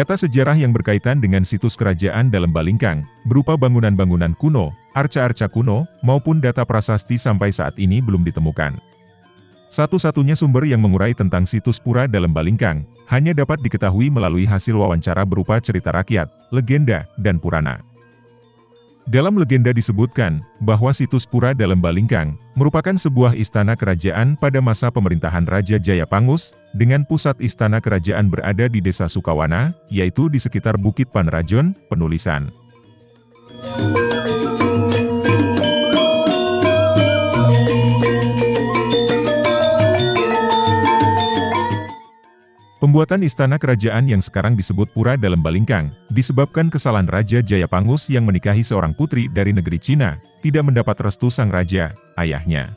Data sejarah yang berkaitan dengan situs kerajaan dalam Balingkang, berupa bangunan-bangunan kuno, arca-arca kuno, maupun data prasasti sampai saat ini belum ditemukan. Satu-satunya sumber yang mengurai tentang situs pura dalam Balingkang, hanya dapat diketahui melalui hasil wawancara berupa cerita rakyat, legenda, dan purana. Dalam legenda disebutkan, bahwa situs pura dalam Balingkang, merupakan sebuah istana kerajaan pada masa pemerintahan Raja Jayapangus, dengan pusat istana kerajaan berada di Desa Sukawana, yaitu di sekitar Bukit Panarajon, penulisan. Pembuatan istana kerajaan yang sekarang disebut pura dalam Balingkang, disebabkan kesalahan Raja Jayapangus yang menikahi seorang putri dari negeri Cina, tidak mendapat restu sang raja, ayahnya.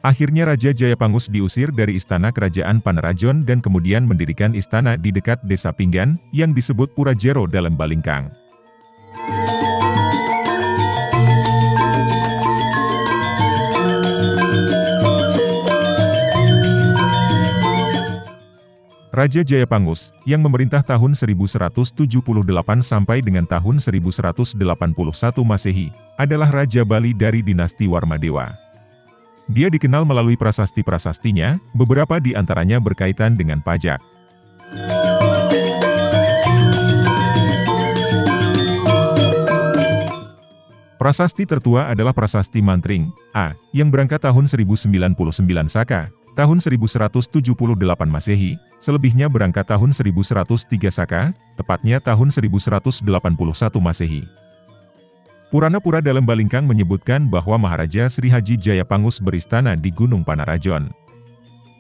Akhirnya Raja Jayapangus diusir dari istana kerajaan Panarajon dan kemudian mendirikan istana di dekat Desa Pinggan, yang disebut Pura Jero dalam Balingkang. Raja Jayapangus, yang memerintah tahun 1178 sampai dengan tahun 1181 Masehi, adalah Raja Bali dari dinasti Warmadewa. Dia dikenal melalui prasasti-prasastinya, beberapa di antaranya berkaitan dengan pajak. Prasasti tertua adalah Prasasti Mantring, A, yang berangkat tahun 1099 Saka, tahun 1178 Masehi, selebihnya berangkat tahun 1103 Saka, tepatnya tahun 1181 Masehi. Purana-pura dalam Balingkang menyebutkan bahwa Maharaja Sri Haji Jayapangus beristana di Gunung Panarajon.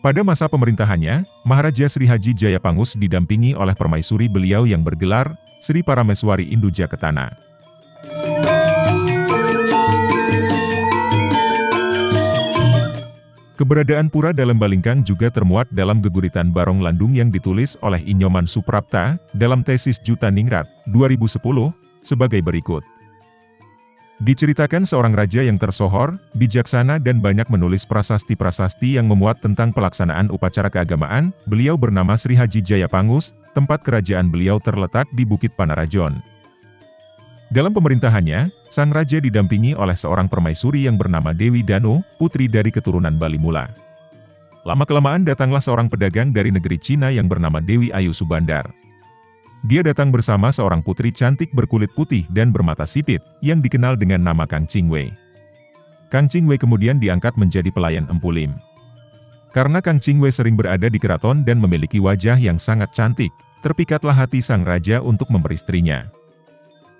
Pada masa pemerintahannya, Maharaja Sri Haji Jayapangus didampingi oleh permaisuri beliau yang bergelar Sri Parameswari Induja Ketana. Keberadaan pura dalam Balingkang juga termuat dalam Geguritan Barong Landung yang ditulis oleh Inyoman Suprapta, dalam tesis Jutaningrat, 2010, sebagai berikut. Diceritakan seorang raja yang tersohor, bijaksana dan banyak menulis prasasti-prasasti yang memuat tentang pelaksanaan upacara keagamaan, beliau bernama Sri Haji Jayapangus, tempat kerajaan beliau terletak di Bukit Panarajon. Dalam pemerintahannya, sang raja didampingi oleh seorang permaisuri yang bernama Dewi Danu, putri dari keturunan Bali Mula. Lama-kelamaan datanglah seorang pedagang dari negeri Cina yang bernama Dewi Ayu Subandar. Dia datang bersama seorang putri cantik berkulit putih dan bermata sipit, yang dikenal dengan nama Kang Chingwei. Kang Chingwei kemudian diangkat menjadi pelayan Empu Lim. Karena Kang Chingwei sering berada di keraton dan memiliki wajah yang sangat cantik, terpikatlah hati sang raja untuk memperistrinya.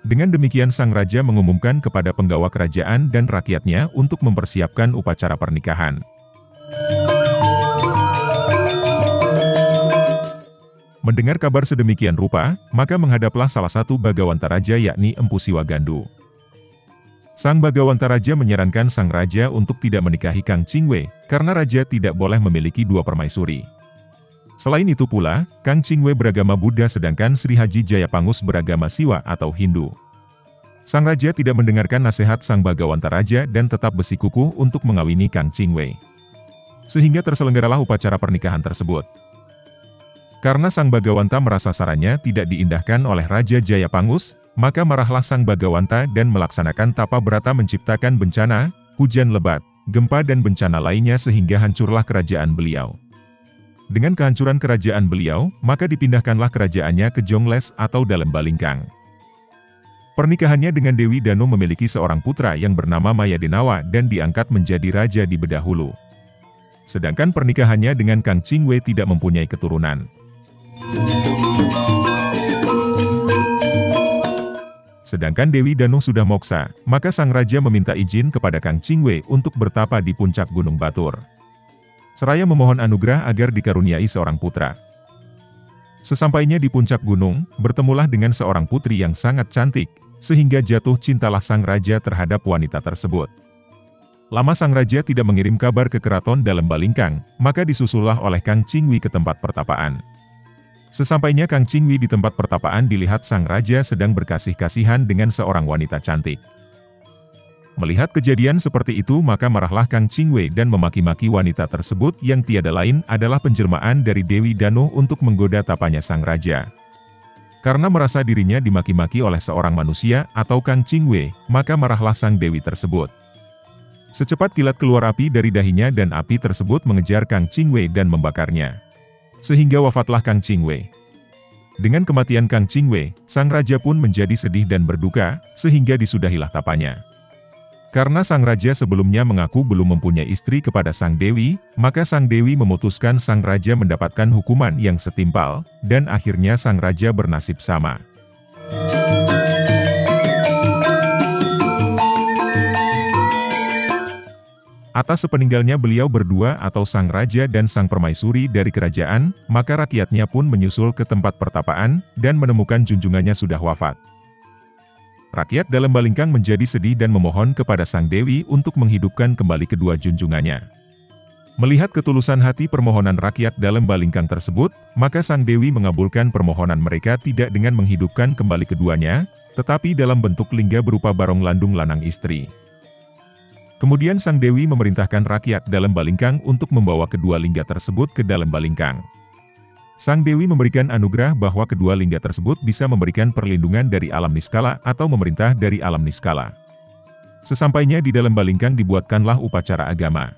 Dengan demikian sang raja mengumumkan kepada penggawa kerajaan dan rakyatnya untuk mempersiapkan upacara pernikahan. Mendengar kabar sedemikian rupa, maka menghadaplah salah satu Bagawanta Raja yakni Empu Siwagandu. Sang Bagawanta Raja menyarankan sang raja untuk tidak menikahi Kang Chingwei, karena raja tidak boleh memiliki dua permaisuri. Selain itu pula, Kang Chingwei beragama Buddha sedangkan Sri Haji Jayapangus beragama Siwa atau Hindu. Sang raja tidak mendengarkan nasihat sang Bagawanta Raja dan tetap bersikukuh untuk mengawini Kang Chingwei. Sehingga terselenggaralah upacara pernikahan tersebut. Karena sang Bagawanta merasa sarannya tidak diindahkan oleh Raja Jayapangus, maka marahlah sang Bagawanta dan melaksanakan tapa brata menciptakan bencana, hujan lebat, gempa dan bencana lainnya sehingga hancurlah kerajaan beliau. Dengan kehancuran kerajaan beliau, maka dipindahkanlah kerajaannya ke Jongles atau dalam Balingkang. Pernikahannya dengan Dewi Danu memiliki seorang putra yang bernama Mayadenawa dan diangkat menjadi raja di Bedahulu. Sedangkan pernikahannya dengan Kang Chingwei tidak mempunyai keturunan. Sedangkan Dewi Danu sudah moksa, maka sang raja meminta izin kepada Kang Chingwei untuk bertapa di puncak Gunung Batur. Seraya memohon anugerah agar dikaruniai seorang putra. Sesampainya di puncak gunung, bertemulah dengan seorang putri yang sangat cantik, sehingga jatuh cintalah sang raja terhadap wanita tersebut. Lama sang raja tidak mengirim kabar ke keraton dalam Balingkang, maka disusullah oleh Kang Qingwei ke tempat pertapaan. Sesampainya Kang Qingwei di tempat pertapaan dilihat sang raja sedang berkasih-kasihan dengan seorang wanita cantik. Melihat kejadian seperti itu maka marahlah Kang Qingwei dan memaki-maki wanita tersebut yang tiada lain adalah penjelmaan dari Dewi Dano untuk menggoda tapanya sang raja. Karena merasa dirinya dimaki-maki oleh seorang manusia atau Kang Qingwei, maka marahlah sang dewi tersebut. Secepat kilat keluar api dari dahinya dan api tersebut mengejar Kang Qingwei dan membakarnya. Sehingga wafatlah Kang Qingwei. Dengan kematian Kang Qingwei, sang raja pun menjadi sedih dan berduka, sehingga disudahilah tapanya. Karena sang raja sebelumnya mengaku belum mempunyai istri kepada sang dewi, maka sang dewi memutuskan sang raja mendapatkan hukuman yang setimpal, dan akhirnya sang raja bernasib sama. Atas sepeninggalnya beliau berdua atau sang raja dan sang permaisuri dari kerajaan, maka rakyatnya pun menyusul ke tempat pertapaan, dan menemukan junjungannya sudah wafat. Rakyat dalam Balingkang menjadi sedih dan memohon kepada sang dewi untuk menghidupkan kembali kedua junjungannya. Melihat ketulusan hati permohonan rakyat dalam Balingkang tersebut, maka sang dewi mengabulkan permohonan mereka tidak dengan menghidupkan kembali keduanya, tetapi dalam bentuk lingga berupa barong landung lanang istri. Kemudian sang dewi memerintahkan rakyat dalam Balingkang untuk membawa kedua lingga tersebut ke dalam Balingkang. Sang dewi memberikan anugerah bahwa kedua lingga tersebut bisa memberikan perlindungan dari alam niskala atau memerintah dari alam niskala. Sesampainya di dalam Balingkang dibuatkanlah upacara agama.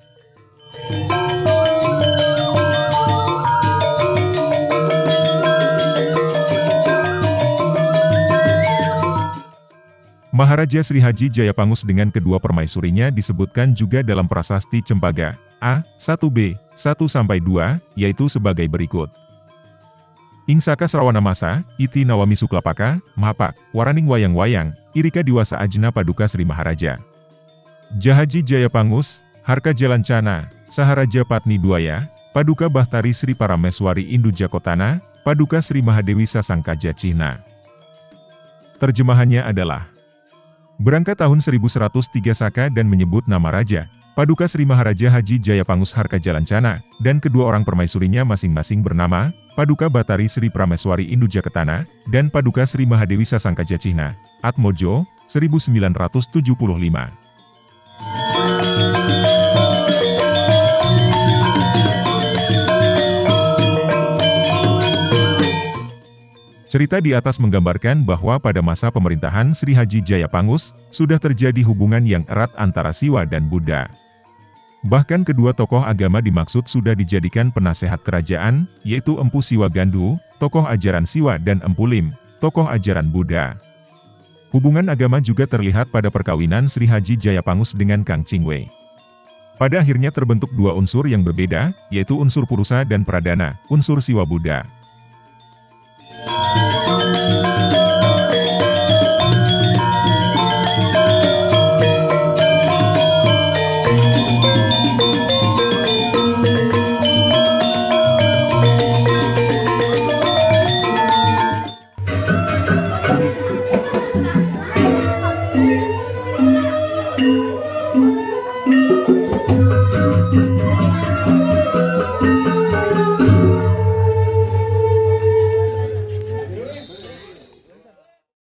Maharaja Sri Haji Jayapangus dengan kedua permaisurinya disebutkan juga dalam prasasti Cempaka, A1b, 1-2, yaitu sebagai berikut. Ingsaka Srawana Masa, Iti Nawami Suklapaka, Mapak, Waraning Wayang-Wayang, Irika Diwasa Ajna Paduka Sri Maharaja. Jahaji Jayapangus, Harka Jalancana, Saharaja Patni Duaya, Paduka Bahtari Sri Parameswari Indu Jakotana, Paduka Sri Mahadewi Sasangkaja Cihna. Terjemahannya adalah: berangkat tahun 1103 Saka dan menyebut nama Raja, Paduka Sri Maharaja Haji Jayapangus Harka Jalancana, dan kedua orang permaisurinya masing-masing bernama, Paduka Batari Sri Prameswari Indu Jaketana, dan Paduka Sri Mahadewi Sasangkaja Cihna, Atmojo, 1975. Cerita di atas menggambarkan bahwa pada masa pemerintahan Sri Haji Jayapangus, sudah terjadi hubungan yang erat antara Siwa dan Buddha. Bahkan kedua tokoh agama dimaksud sudah dijadikan penasehat kerajaan, yaitu Empu Siwa Gandu, tokoh ajaran Siwa, dan Empu Lim, tokoh ajaran Buddha. Hubungan agama juga terlihat pada perkawinan Sri Haji Jayapangus dengan Kang Qingwei. Pada akhirnya terbentuk dua unsur yang berbeda, yaitu unsur Purusa dan Pradana, unsur Siwa Buddha.